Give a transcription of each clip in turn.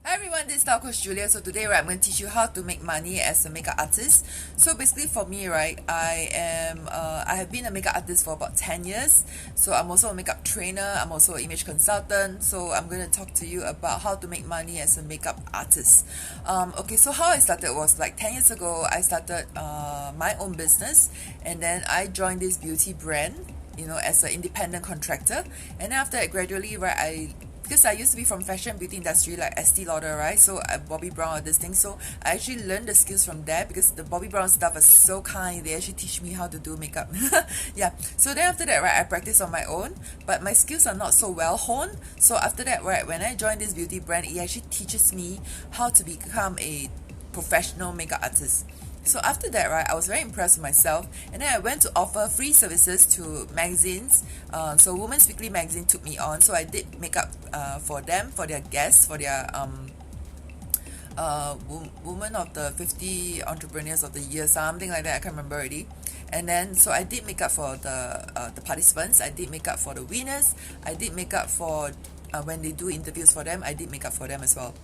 Hi everyone, this is Style Coach Julia. So today, right, I'm going to teach you how to make money as a makeup artist. So basically, for me, right, I have been a makeup artist for about 10 years. So I'm also a makeup trainer. I'm also an image consultant. So I'm going to talk to you about how to make money as a makeup artist. Okay, so how I started was like 10 years ago. I started my own business, and then I joined this beauty brand, as an independent contractor. And then after that, gradually, right, because I used to be from fashion beauty industry like Estee Lauder, right? So Bobbi Brown, all this thing. So I actually learned the skills from there because the Bobbi Brown staff is so kind. They actually teach me how to do makeup. Yeah. So then after that, right, I practice on my own, but my skills are not so well honed. So after that, right, when I joined this beauty brand, it actually teaches me how to become a professional makeup artist. So after that, right, I was very impressed with myself, and then I went to offer free services to magazines. So Women's Weekly magazine took me on, so I did makeup for them, for their guests, for their Woman of the 50 Entrepreneurs of the Year, something like that. I can't remember already. And then, so I did makeup for the participants. I did makeup for the winners. I did makeup for when they do interviews for them. I did makeup for them as well.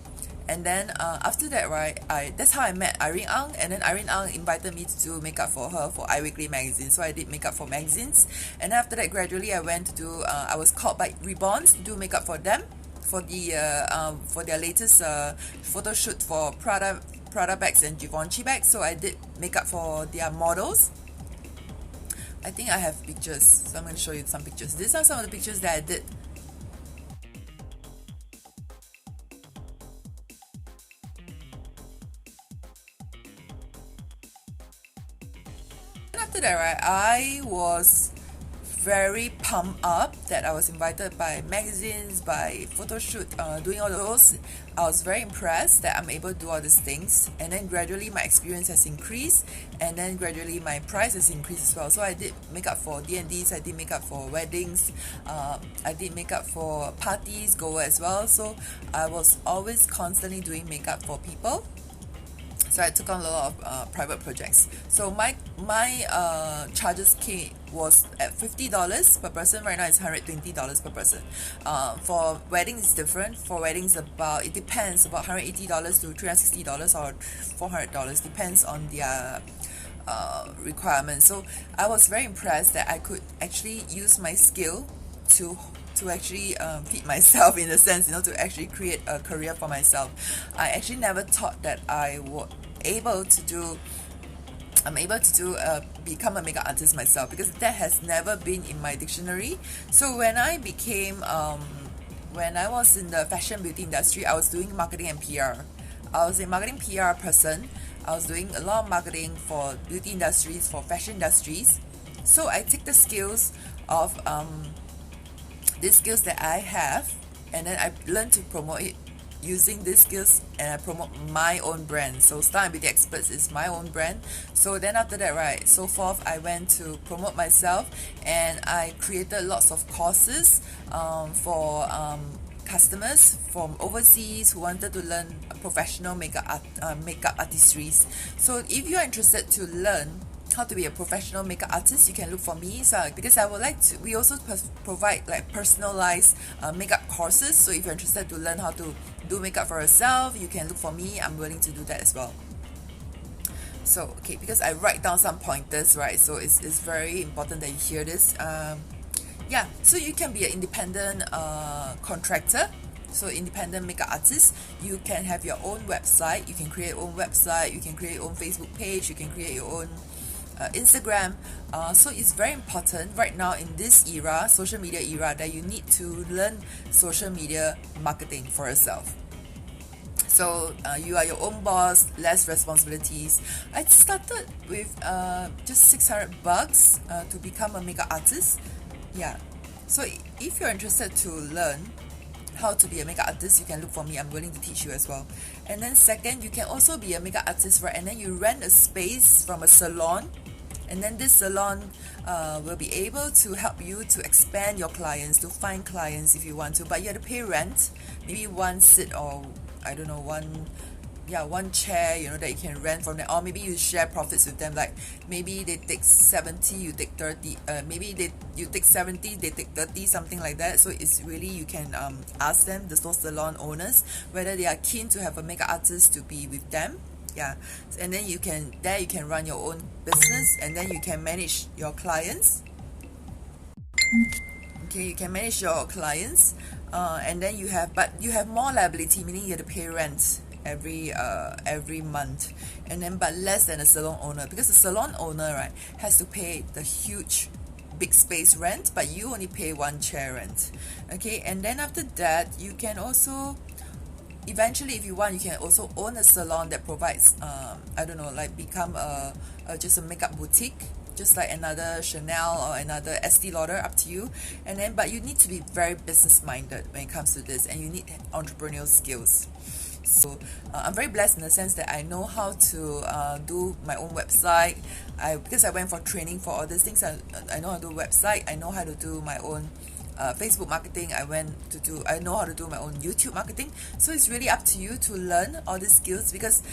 And then after that, right, that's how I met Irene Ang, and then Irene Ang invited me to do makeup for her for iWeekly magazine. So I did makeup for magazines, and after that, gradually I went to do. I was called by Reborns to do makeup for them for their latest photo shoot for Prada bags and Givenchy bags. So I did makeup for their models. I think I have pictures, so I'm going to show you some pictures. These are some of the pictures that I did. After that, right, I was very pumped up that I was invited by magazines, by photo shoot, doing all those. I was very impressed that I'm able to do all these things, and then gradually my experience has increased, and then gradually my price has increased as well. So I did makeup for D&Ds, I did makeup for weddings, I did makeup for parties, goer as well. So I was always constantly doing makeup for people. So I took on a lot of private projects. So my charges was at $50 per person. Right now it's $120 per person. For weddings it's different. For weddings it depends, about $180 to $360 or $400, depends on their requirements. So I was very impressed that I could actually use my skill to actually feed myself, in a sense, to actually create a career for myself. I actually never thought that I'm able to become a makeup artist myself, because that has never been in my dictionary. So when I was in the fashion beauty industry, I was doing marketing and PR. I was a marketing PR person. I was doing a lot of marketing for beauty industries, for fashion industries. So I take the skills of these skills that I have, and then I learn to promote it using these skills, and I promote my own brand. So Style and Beauty Experts is my own brand. So then after that, right, so forth, I went to promote myself, and I created lots of courses for customers from overseas who wanted to learn professional makeup artistries. So if you are interested to learn how to be a professional makeup artist, you can look for me. So because I would like to, we also provide like personalized makeup courses. So if you're interested to learn how to do makeup for yourself, you can look for me. I'm willing to do that as well. So okay, because I write down some pointers, right, so it's very important that you hear this. Yeah, so you can be an independent contractor. So independent makeup artist, you can have your own website, you can create your own website, you can create your own Facebook page, you can create your own Instagram. So it's very important right now in this era, social media era, that you need to learn social media marketing for yourself. So you are your own boss, less responsibilities. I started with just $600 to become a makeup artist. Yeah. So if you're interested to learn how to be a makeup artist, you can look for me. I'm willing to teach you as well. And then second, you can also be a makeup artist, right? And then you rent a space from a salon, and then this salon will be able to help you to expand your clients, to find clients if you want to, but you have to pay rent, maybe one sit, or I don't know, one chair, that you can rent from them, or maybe you share profits with them. Like maybe they take 70, you take 30. Maybe you take 70, they take 30, something like that. So it's really, you can ask them, the salon owners, whether they are keen to have a makeup artist to be with them. Yeah, and then you can run your own business, and then you can manage your clients. Okay, you can manage your clients, and then you have more liability, meaning you have to pay rent every month, and then but less than a salon owner, because the salon owner, right, has to pay the huge big space rent, but you only pay one chair rent. Okay, and then after that, you can also eventually, if you want, you can also own a salon that provides I don't know, like become just a makeup boutique, just like another Chanel or another Estee Lauder, up to you. And then, but you need to be very business minded when it comes to this, and you need entrepreneurial skills. So I'm very blessed in the sense that I know how to do my own website. Because I went for training for all these things, I know how to do website, I know how to do my own Facebook marketing. I know how to do my own YouTube marketing. So it's really up to you to learn all these skills, because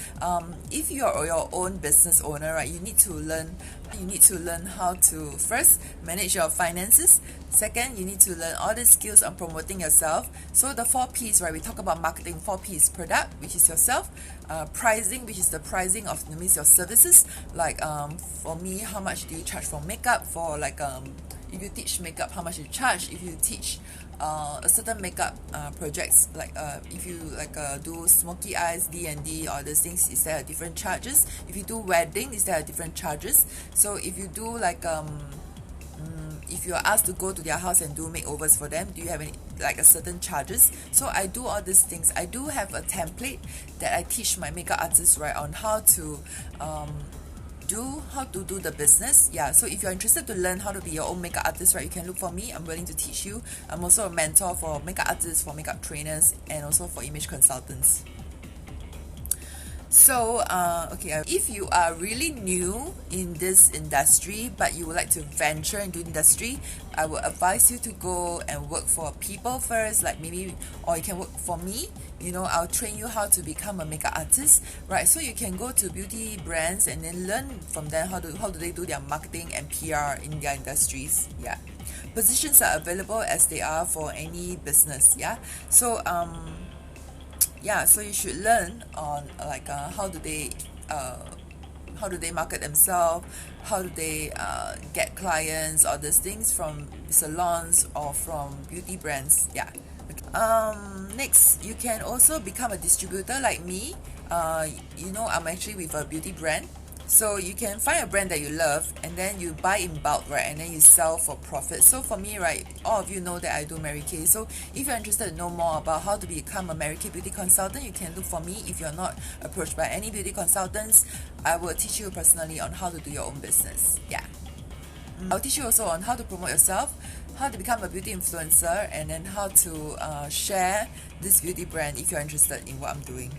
if you're your own business owner, right, you need to learn how to first manage your finances. Second, you need to learn all the skills on promoting yourself. So the 4 P's, right, we talk about marketing. 4 P's: product, which is yourself; pricing, which is the pricing of, means your services. Like for me, how much do you charge for makeup? For like if you teach makeup, how much you charge? If you teach a certain makeup projects, like if you do smoky eyes, D&D, all those things, is there different charges? If you do wedding, is there different charges? So if you do if you are asked to go to their house and do makeovers for them, do you have any a certain charges? So I do all these things. I do have a template that I teach my makeup artists, right, on how to do the business. Yeah, so if you're interested to learn how to be your own makeup artist, right, you can look for me. I'm willing to teach you. I'm also a mentor for makeup artists, for makeup trainers, and also for image consultants. So okay, if you are really new in this industry but you would like to venture into industry, I would advise you to go and work for people first, like maybe, or you can work for me. I'll train you how to become a makeup artist, right? So you can go to beauty brands and then learn from them how do they do their marketing and PR in their industries. Yeah, positions are available as they are for any business. Yeah, so so you should learn on how do they market themselves, how do they get clients, all these things from salons or from beauty brands. Yeah. Next, you can also become a distributor like me. I'm actually with a beauty brand. So you can find a brand that you love, and then you buy in bulk, right, and then you sell for profit. So for me, right, all of you know that I do Mary Kay. So if you're interested to know more about how to become a Mary Kay beauty consultant, you can look for me. If you're not approached by any beauty consultants, I will teach you personally on how to do your own business. Yeah. I'll teach you also on how to promote yourself, how to become a beauty influencer, and then how to share this beauty brand if you're interested in what I'm doing.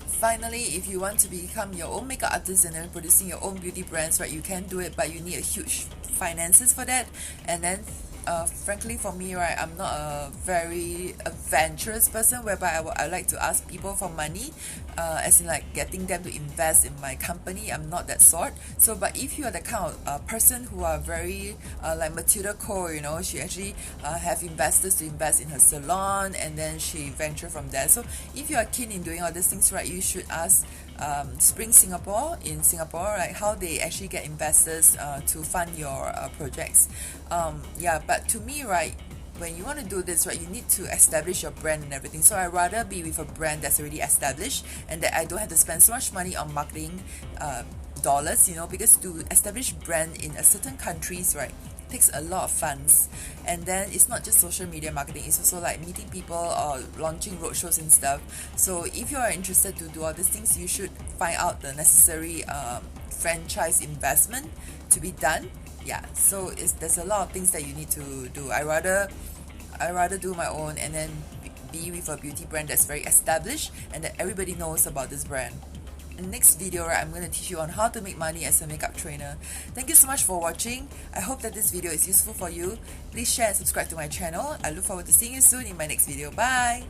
Finally, if you want to become your own makeup artist and then producing your own beauty brands, right, you can do it, but you need a huge finances for that. And then frankly, for me, right, I'm not a very adventurous person whereby I like to ask people for money, as in like getting them to invest in my company. I'm not that sort. So but if you are the kind of person who are very like Matilda Cole, she actually have investors to invest in her salon, and then she venture from there. So if you are keen in doing all these things, right, you should ask Spring Singapore in Singapore, like how they actually get investors to fund your projects. But to me, right, when you want to do this, right, you need to establish your brand and everything. So I'd rather be with a brand that's already established, and that I don't have to spend so much money on marketing dollars, because to establish brand in a certain countries, right, takes a lot of funds. And then it's not just social media marketing, it's also like meeting people or launching roadshows and stuff. So if you are interested to do all these things, you should find out the necessary franchise investment to be done. Yeah, so there's a lot of things that you need to do. I rather do my own and then be with a beauty brand that's very established and that everybody knows about this brand. In the next video, right, I'm going to teach you on how to make money as a makeup trainer. Thank you so much for watching. I hope that this video is useful for you. Please share and subscribe to my channel. I look forward to seeing you soon in my next video. Bye!